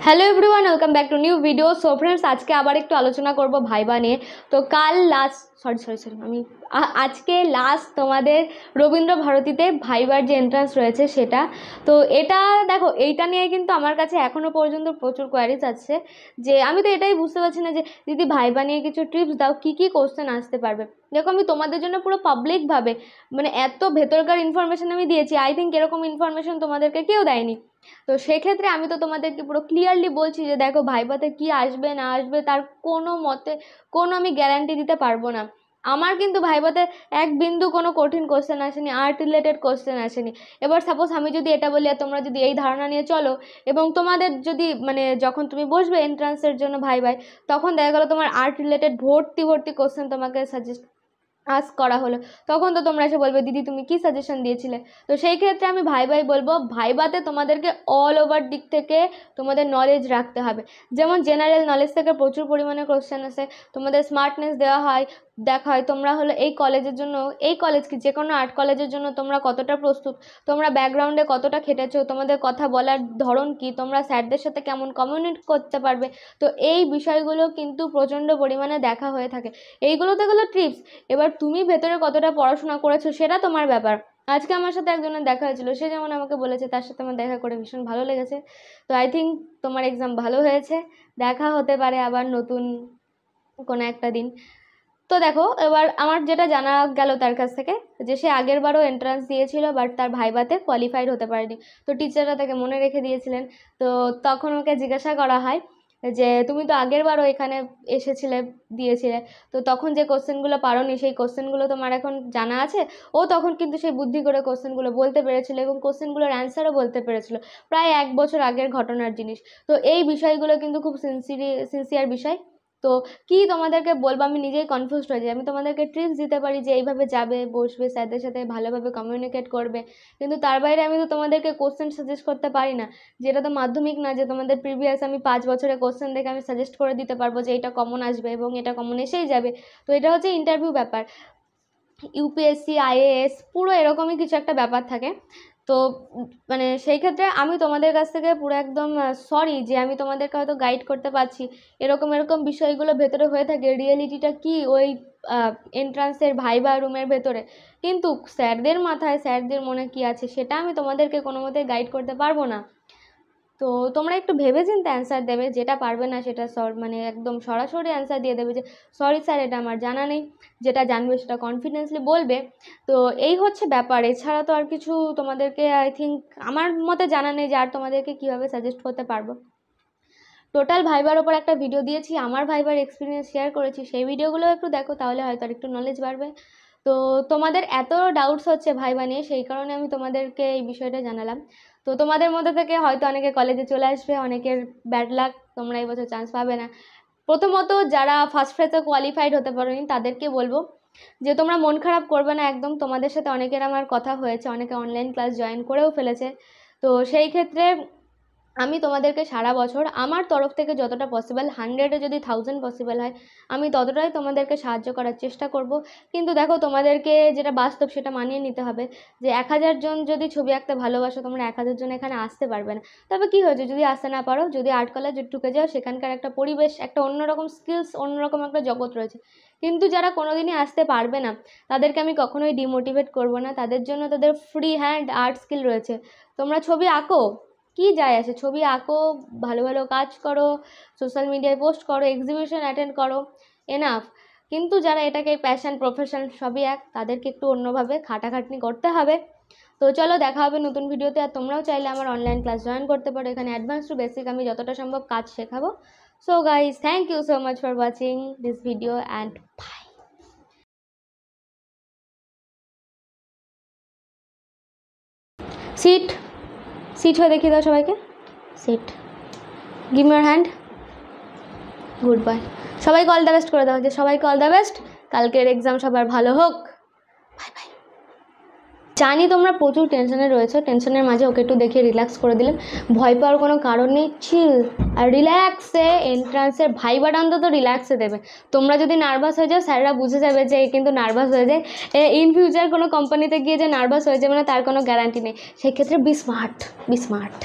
Hello everyone, welcome back to new video. So friends, আজকে আবার একটু আলোচনা করব ভাইবা নিয়ে। তো কাল লাস্ট আজকে লাস্ট তোমাদের রবীন্দ্র ভারতীতে ভাইবার যে এন্ট্রান্স রয়েছে সেটা। তো এটা দেখো, এইটা নিয়ে কিন্তু আমার কাছে এখনও পর্যন্ত প্রচুর কোয়ারিজ আছে, যে আমি তো এটাই বুঝতে পারছি না যে দিদি ভাইবা নিয়ে কিছু টিপস দাও, কী কী কোশ্চেন আসতে পারবে। দেখো, আমি তোমাদের জন্য পুরো পাবলিকভাবে মানে এত ভেতরকার ইনফরমেশান আমি দিয়েছি। আই থিঙ্ক এরকম ইনফরমেশান তোমাদেরকে কেউ দেয়নি। তো সেক্ষেত্রে আমি তো তোমাদেরকে পুরো ক্লিয়ারলি বলছি যে দেখো, ভাইভাতে কি আসবে না আসবে তার কোনো মতে কোনো আমি গ্যারান্টি দিতে পারবো না। আমার কিন্তু ভাইভাতে এক বিন্দু কোনো কঠিন কোশ্চেন আসেনি, আর্ট রিলেটেড কোশ্চেন আসেনি। এবার সাপোজ আমি যদি এটা বলি আর তোমরা যদি এই ধারণা নিয়ে চলো, এবং তোমাদের যদি মানে যখন তুমি বসবে এন্ট্রান্সের জন্য ভাইভায়, তখন দেখা গেলো তোমার আর্ট রিলেটেড ভর্তি কোশ্চেন তোমাকে সাজেস্ট আস্ক করা হলো, তখন তো তোমরা এসে বলবে দিদি তুমি কি সাজেশন দিয়েছিলে। তো সেই ক্ষেত্রে আমি ভাইবাই বলবো, ভাইবাতে তোমাদেরকে অল ওভার দিক থেকে তোমাদের নলেজ রাখতে হবে। যেমন জেনারেল নলেজ থেকে প্রচুর পরিমাণে কোশ্চেন আসে, তোমাদের স্মার্টনেস দেওয়া হয়, দেখা হয় তোমরা হলো এই কলেজের জন্য, এই কলেজ কি যে কোনো আর্ট কলেজের জন্য তোমরা কতটা প্রস্তুত, তোমরা ব্যাকগ্রাউন্ডে কতটা খেটেছো, তোমাদের কথা বলার ধরন কি, তোমরা স্যারদের সাথে কেমন কমিউনিকেট করতে পারবে। তো এই বিষয়গুলো কিন্তু প্রচণ্ড পরিমাণে দেখা হয়ে থাকে। এইগুলো তো গেলো টিপস। এবার তুমি ভেতরে কতটা পড়াশোনা করেছো সেটা তোমার ব্যাপার। আজকে আমার সাথে একজনের দেখা হয়েছিল, সে যেমন আমাকে বলেছে তার সাথে আমার দেখা করে ভীষণ ভালো লেগেছে। তো আই থিঙ্ক তোমার এক্সাম ভালো হয়েছে, দেখা হতে পারে আবার নতুন কোনো একটা দিন। তো দেখো, এবার আমার যেটা জানা গেল তার কাছ থেকে, যে সে আগের বারও এন্ট্রান্স দিয়েছিল, বাট তার ভাইভাতে কোয়ালিফাইড হতে পারেনি। তো টিচাররা তাকে মনে রেখে দিয়েছিলেন। তো তখন ওকে জিজ্ঞাসা করা হয় যে তুমি তো আগের বারও এখানে এসেছিলে, দিয়েছিলে, তো তখন যে কোশ্চেনগুলো পারোনি সেই কোশ্চেনগুলো তোমার এখন জানা আছে। ও তখন কিন্তু সেই বুদ্ধি করে কোশ্চেনগুলো বলতে পেরেছিল এবং কোশ্চেনগুলোর অ্যান্সারও বলতে পেরেছিল, প্রায় 1 বছর আগের ঘটনার জিনিস। তো এই বিষয়গুলো কিন্তু খুব সিনসিয়ার বিষয়। তো কি তোমাদেরকে বলবো, আমি নিজেই কনফিউজড হয়ে যাই। আমি তোমাদেরকে ট্রিপস দিতে পারি যে এইভাবে যাবে, বসবে, স্যারদের সাথে ভালোভাবে কমিউনিকেট করবে, কিন্তু তার বাইরে আমি তো তোমাদেরকে কোশ্চেন সাজেস্ট করতে পারি না। যেটা তো মাধ্যমিক না যে তোমাদের প্রিভিয়াস আমি 5 বছরের কোশ্চেন দেখে আমি সাজেস্ট করে দিতে পারবো যে এটা কমন আসবে এবং এটা কমন এসেই যাবে। তো এটা হচ্ছে ইন্টারভিউ ব্যাপার, ইউপিএসসি আইএএস পুরো এরকমই কিছু একটা ব্যাপার থাকে। তো মানে সেই ক্ষেত্রে আমি তোমাদের কাছ থেকে পুরো একদম সরি যে আমি তোমাদেরকে হয়তো গাইড করতে পারছি। এরকম বিষয়গুলো ভেতরে হয়ে থাকে, রিয়েলিটিটা কি ওই এন্ট্রান্সের ভাইবা রুমের ভেতরে, কিন্তু স্যারদের মাথায় স্যারদের মনে কি আছে সেটা আমি তোমাদেরকে কোনো মতে গাইড করতে পারবো না। তো তোমরা একটু ভেবেচিন্তে অ্যান্সার দেবে, যেটা পারবে না সেটা মানে একদম সরাসরি অ্যান্সার দিয়ে দেবে যে সরি স্যার এটা আমার জানা নেই, যেটা জানবে সেটা কনফিডেন্সলি বলবে। তো এই হচ্ছে ব্যাপার, এছাড়া তো আর কিছু তোমাদেরকে আই থিঙ্ক আমার মতে জানা নেই যে আর তোমাদেরকে কীভাবে সাজেস্ট করতে পারবো। টোটাল ভাইবার ওপর একটা ভিডিও দিয়েছি, আমার ভাইবার এক্সপিরিয়েন্স শেয়ার করেছি, সেই ভিডিওগুলো একটু দেখো, তাহলে হয়তো আর একটু নলেজ বাড়বে। তো তোমাদের এত ডাউটস হচ্ছে ভাইবা নিয়ে, সেই কারণে আমি তোমাদেরকে এই বিষয়টা জানালাম। তো তোমাদের মধ্যে থেকে হয়তো অনেকে কলেজে চলে আসবে, অনেকের ব্যাড লাক, তোমরা এই বছর চান্স পাবে না। প্রথমত যারা ফার্স্ট ফেজে কোয়ালিফাইড হতে পারোনি তাদেরকে বলবো যে তোমরা মন খারাপ করবে না একদম। তোমাদের সাথে অনেকের আমার কথা হয়েছে, অনেকে অনলাইন ক্লাস জয়েন করেও ফেলেছে। তো সেই ক্ষেত্রে আমি তোমাদেরকে সারা বছর আমার তরফ থেকে যতটা পসিবল, 100-এ যদি 1000 পসিবল হয় আমি ততটাই তোমাদেরকে সাহায্য করার চেষ্টা করব। কিন্তু দেখো, তোমাদেরকে যেটা বাস্তব সেটা মানিয়ে নিতে হবে যে 1000 জন যদি ছবি আঁকতে ভালোবাসো, তোমরা 1000 জন এখানে আসতে পারবে না। তবে কি হয়েছে, যদি আসতে না পারো, যদি আর্ট কলেজে ঢুকে যাও, সেখানকার একটা পরিবেশ, একটা অন্যরকম স্কিলস, অন্যরকম একটা জগৎ রয়েছে। কিন্তু যারা কোনোদিনই আসতে পারবে না তাদেরকে আমি কখনোই ডিমোটিভেট করব না, তাদের জন্য তাদের ফ্রি হ্যান্ড আর্ট স্কিল রয়েছে। তোমরা ছবি আঁকো, কি যায় আসে, ছবি আঁকো, ভালো ভালো কাজ করো, সোশ্যাল মিডিয়ায় পোস্ট করো, এক্সিবিশন অ্যাটেন্ড করো, এনাফ। কিন্তু যারা এটাকে প্যাশন, প্রফেশন সবই এক, তাদেরকে একটু অন্যভাবে খাটাখাটনি করতে হবে। তো চলো, দেখা হবে নতুন ভিডিওতে। আর তোমরাও চাইলে আমার অনলাইন ক্লাস জয়েন করতে পারো, এখানে অ্যাডভান্স টু বেসিক আমি যতটা সম্ভব কাজ শেখাবো। So guys, thank you so much for watching this video and bye. Sit হয়ে দেখিয়ে দাও সবাইকে, sit, give me your hand, good bye. সবাইকে অল দ্য বেস্ট করে দাও, যে সবাইকে অল দ্য বেস্ট, কালকের এক্সাম সবার ভালো হোক, বাই বাই। জানি তোমরা প্রচুর টেনশনে রয়েছে, টেনশনের মাঝে ওকে একটু দেখিয়ে রিল্যাক্স করে দিলাম। ভয় পাওয়ার কোনো কারণ নেই, চিল আর রিল্যাক্সে এন্ট্রান্সের ভাইবাটা অন্তত রিল্যাক্সে দেবে। তোমরা যদি নার্ভাস হয়ে যাও, স্যাররা বুঝে যাবে যে কিন্তু নার্ভাস হয়ে যায়। ইন ফিউচার কোনো কোম্পানিতে গিয়ে যে নার্ভাস হয়ে যাবে না তার কোনো গ্যারান্টি নেই। সেক্ষেত্রে বি স্মার্ট।